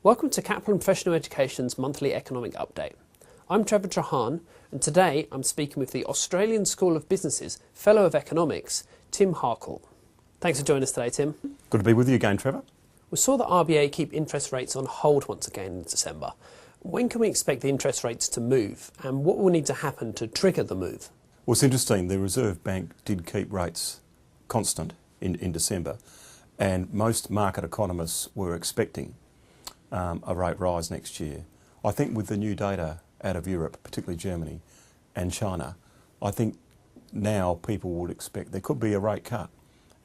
Welcome to Kaplan Professional Education's monthly economic update. I'm Trevor Trahan, and today I'm speaking with the Australian School of Business's Fellow of Economics, Tim Harcourt. Thanks for joining us today, Tim. Good to be with you again, Trevor. We saw the RBA keep interest rates on hold once again in December. When can we expect the interest rates to move, and what will need to happen to trigger the move? Well, it's interesting, the Reserve Bank did keep rates constant in December, and most market economists were expecting a rate rise next year. I think with the new data out of Europe, particularly Germany and China, I think now people would expect there could be a rate cut,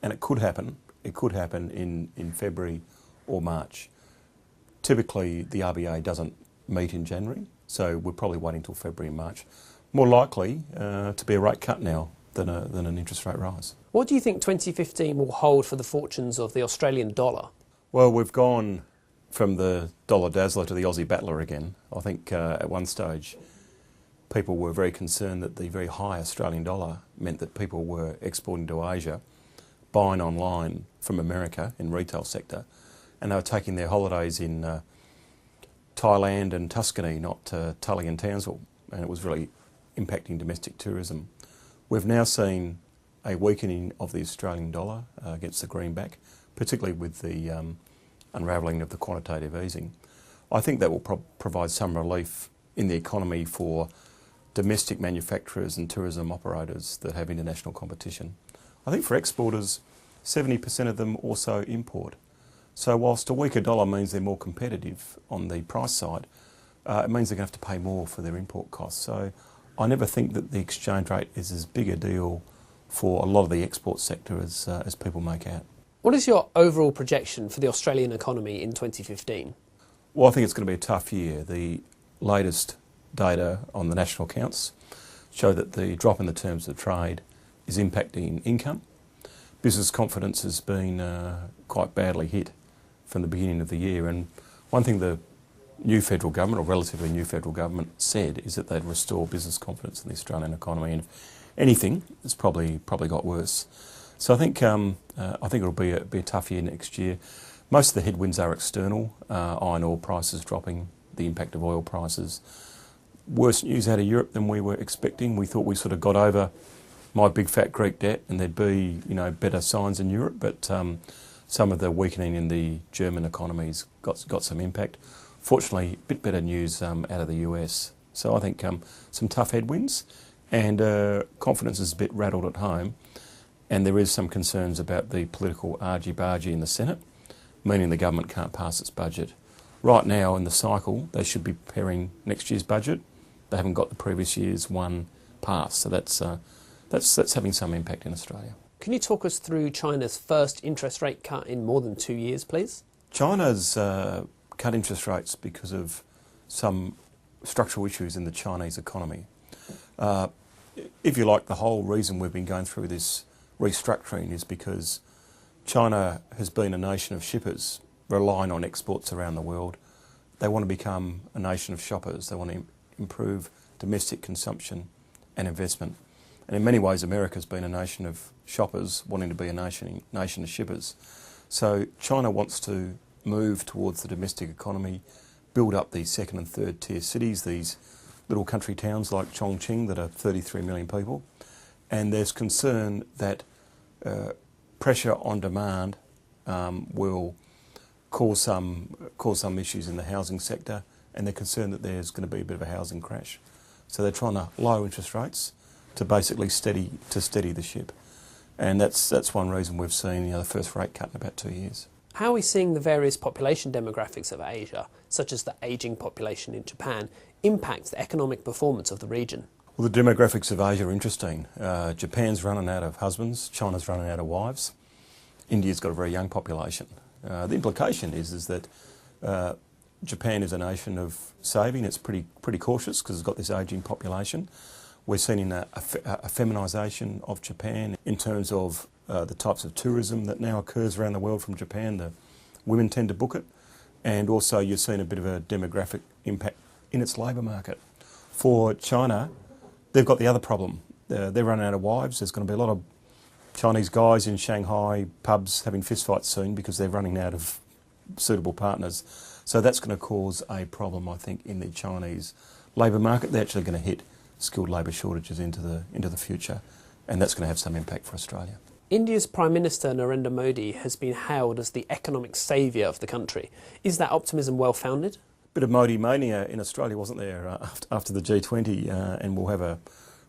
and it could happen. It could happen in February or March. Typically, the RBA doesn't meet in January, so we're probably waiting till February and March. More likely to be a rate cut now than an interest rate rise. What do you think 2015 will hold for the fortunes of the Australian dollar? Well, we've gone from the dollar dazzler to the Aussie battler again. I think at one stage people were very concerned that the very high Australian dollar meant that people were exporting to Asia, buying online from America in retail sector, and they were taking their holidays in Thailand and Tuscany, not Tully and Townsville, and it was really impacting domestic tourism. We've now seen a weakening of the Australian dollar against the greenback, particularly with the unravelling of the quantitative easing. I think that will provide some relief in the economy for domestic manufacturers and tourism operators that have international competition. I think for exporters, 70% of them also import. So whilst a weaker dollar means they're more competitive on the price side, it means they're going to have to pay more for their import costs. So I never think that the exchange rate is as big a deal for a lot of the export sector as people make out. What is your overall projection for the Australian economy in 2015? Well, I think it's going to be a tough year. The latest data on the national accounts show that the drop in the terms of trade is impacting income. Business confidence has been quite badly hit from the beginning of the year, and one thing the new federal government, or relatively new federal government, said is that they'd restore business confidence in the Australian economy, and if anything, it's probably got worse. So I think it'll be a tough year next year. Most of the headwinds are external. Iron ore prices dropping, the impact of oil prices. Worse news out of Europe than we were expecting. We thought we sort of got over my big fat Greek debt and there'd be better signs in Europe, but some of the weakening in the German economies got some impact. Fortunately, a bit better news out of the US. So I think some tough headwinds, and confidence is a bit rattled at home. And there is some concerns about the political argy-bargy in the Senate, meaning the government can't pass its budget. Right now in the cycle, they should be preparing next year's budget. They haven't got the previous year's one passed, so that's having some impact in Australia. Can you talk us through China's first interest rate cut in more than 2 years, please? China's cut interest rates because of some structural issues in the Chinese economy. If you like, the whole reason we've been going through this restructuring is because China has been a nation of shippers relying on exports around the world. They want to become a nation of shoppers. They want to improve domestic consumption and investment. And in many ways, America's been a nation of shoppers wanting to be a nation of shippers. So China wants to move towards the domestic economy, build up these second and third tier cities, these little country towns like Chongqing that are 33 million people. And there's concern that pressure on demand will cause some issues in the housing sector, and they're concerned that there's going to be a bit of a housing crash. So they're trying to lower interest rates to basically steady the ship, and that's one reason we've seen the first rate cut in about 2 years. How are we seeing the various population demographics of Asia, such as the ageing population in Japan, impact the economic performance of the region? Well, the demographics of Asia are interesting. Japan's running out of husbands, China's running out of wives, India's got a very young population. The implication is that Japan is a nation of saving. It's pretty cautious because it's got this ageing population. We're seeing a feminisation of Japan in terms of the types of tourism that now occurs around the world from Japan. The women tend to book it, and also you're seeing a bit of a demographic impact in its labour market. For China, they've got the other problem. They're running out of wives. There's going to be a lot of Chinese guys in Shanghai pubs having fistfights soon because they're running out of suitable partners. So that's going to cause a problem, I think, in the Chinese labour market. They're actually going to hit skilled labour shortages into the future, and that's going to have some impact for Australia. India's Prime Minister Narendra Modi has been hailed as the economic saviour of the country. Is that optimism well founded? Bit of Modi mania in Australia, wasn't there, after the G20, and we'll have a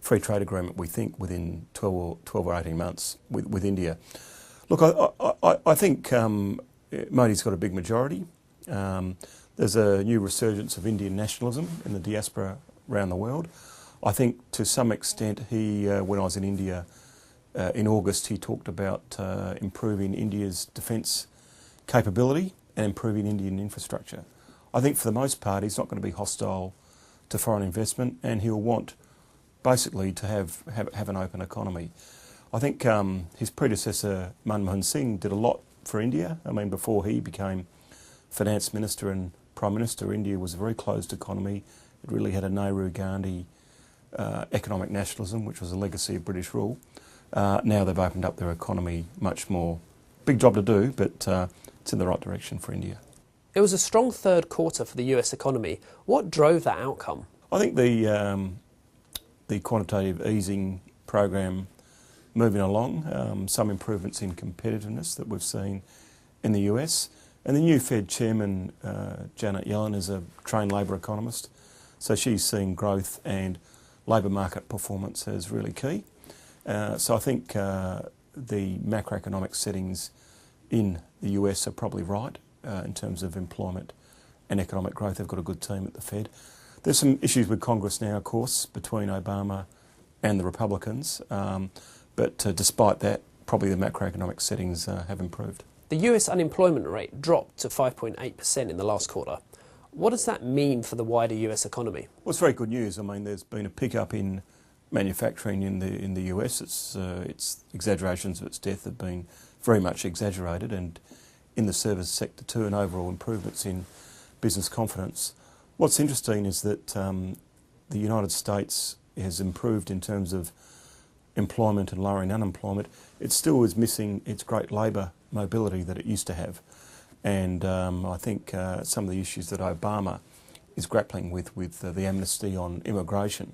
free trade agreement, we think, within 12 or 18 months with India. Look, I think Modi's got a big majority. There's a new resurgence of Indian nationalism in the diaspora around the world. I think to some extent when I was in India in August, he talked about improving India's defence capability and improving Indian infrastructure. I think for the most part he's not going to be hostile to foreign investment, and he'll want basically to have an open economy. I think his predecessor Manmohan Singh did a lot for India. I mean, before he became Finance Minister and Prime Minister, India was a very closed economy. It really had a Nehru-Gandhi economic nationalism, which was a legacy of British rule. Now they've opened up their economy much more. Big job to do, but it's in the right direction for India. It was a strong third quarter for the US economy. What drove that outcome? I think the quantitative easing program moving along, some improvements in competitiveness that we've seen in the US, and the new Fed chairman, Janet Yellen, is a trained labour economist, so she's seeing growth and labour market performance as really key. So I think the macroeconomic settings in the US are probably right in terms of employment and economic growth. They've got a good team at the Fed. There's some issues with Congress now, of course, between Obama and the Republicans, but despite that, probably the macroeconomic settings have improved. The US unemployment rate dropped to 5.8% in the last quarter. What does that mean for the wider US economy? Well, it's very good news. I mean, there's been a pickup in manufacturing in the US. Its exaggerations of its death have been very much exaggerated, and in the service sector too, and overall improvements in business confidence. What's interesting is that the United States has improved in terms of employment and lowering unemployment. It still is missing its great labour mobility that it used to have. And I think some of the issues that Obama is grappling with the amnesty on immigration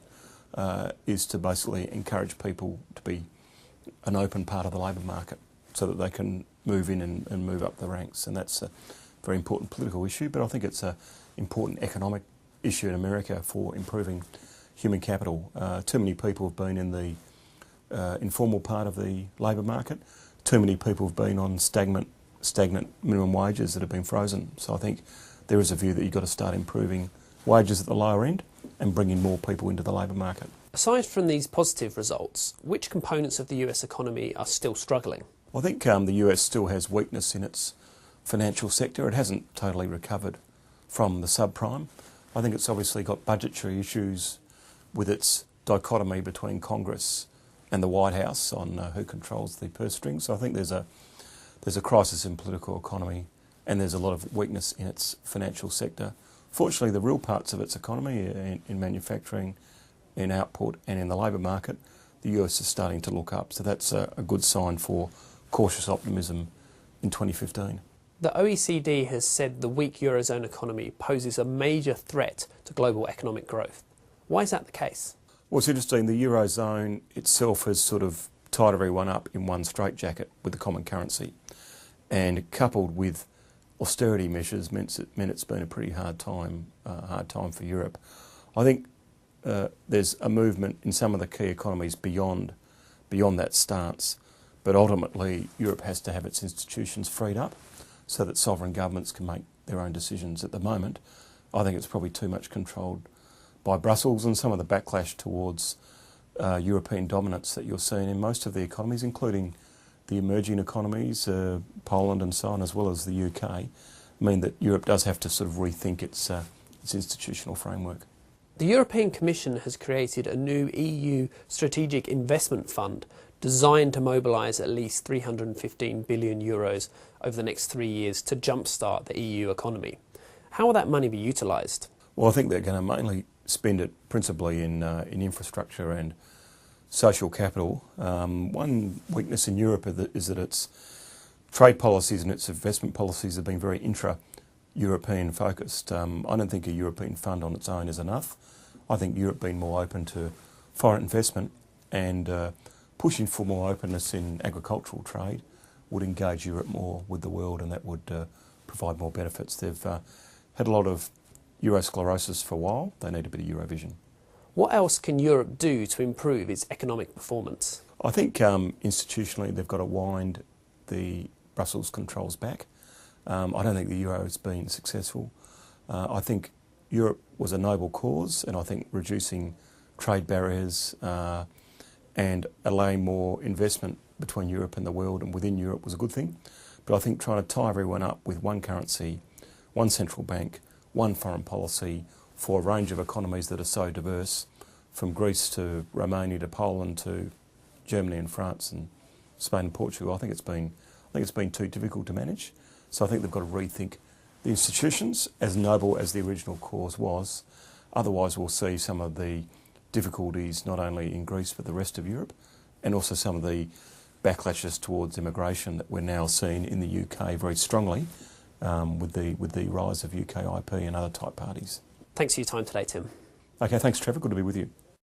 is to basically encourage people to be an open part of the labour market so that they can move in and move up the ranks. And that's a very important political issue, but I think it's an important economic issue in America for improving human capital. Too many people have been in the informal part of the labour market. Too many people have been on stagnant minimum wages that have been frozen. So I think there is a view that you've got to start improving wages at the lower end and bringing more people into the labour market. Aside from these positive results, which components of the US economy are still struggling? I think the US still has weakness in its financial sector. It hasn't totally recovered from the subprime. I think it's obviously got budgetary issues with its dichotomy between Congress and the White House on who controls the purse strings. So I think there's a crisis in political economy, and there's a lot of weakness in its financial sector. Fortunately, the real parts of its economy, in manufacturing, in output and in the labour market, the US is starting to look up. So that's a good sign for cautious optimism in 2015. The OECD has said the weak eurozone economy poses a major threat to global economic growth. Why is that the case? Well, it's interesting. The eurozone itself has sort of tied everyone up in one straitjacket with the common currency, and coupled with austerity measures meant it's been a pretty hard time for Europe. I think there's a movement in some of the key economies beyond that stance, but ultimately Europe has to have its institutions freed up so that sovereign governments can make their own decisions. At the moment, I think it's probably too much controlled by Brussels, and some of the backlash towards European dominance that you're seeing in most of the economies, including the emerging economies, Poland and so on, as well as the UK, mean that Europe does have to sort of rethink its institutional framework. The European Commission has created a new EU strategic investment fund designed to mobilise at least €315 billion over the next 3 years to jumpstart the EU economy. How will that money be utilised? Well, I think they're going to mainly spend it principally in infrastructure and social capital. One weakness in Europe is that its trade policies and its investment policies have been very European focused. I don't think a European fund on its own is enough. I think Europe being more open to foreign investment and pushing for more openness in agricultural trade would engage Europe more with the world, and that would provide more benefits. They've had a lot of Eurosclerosis for a while. They need a bit of Eurovision. What else can Europe do to improve its economic performance? I think institutionally they've got to wind the Brussels controls back. I don't think the euro has been successful. I think Europe was a noble cause, and I think reducing trade barriers and allowing more investment between Europe and the world and within Europe was a good thing. But I think trying to tie everyone up with one currency, one central bank, one foreign policy for a range of economies that are so diverse, from Greece to Romania to Poland to Germany and France and Spain and Portugal, I think it's been too difficult to manage. So I think they've got to rethink the institutions, as noble as the original cause was. Otherwise we'll see some of the difficulties not only in Greece but the rest of Europe, and also some of the backlashes towards immigration that we're now seeing in the UK very strongly with the rise of UK IP and other type parties. Thanks for your time today, Tim. Okay, thanks Trevor, good to be with you.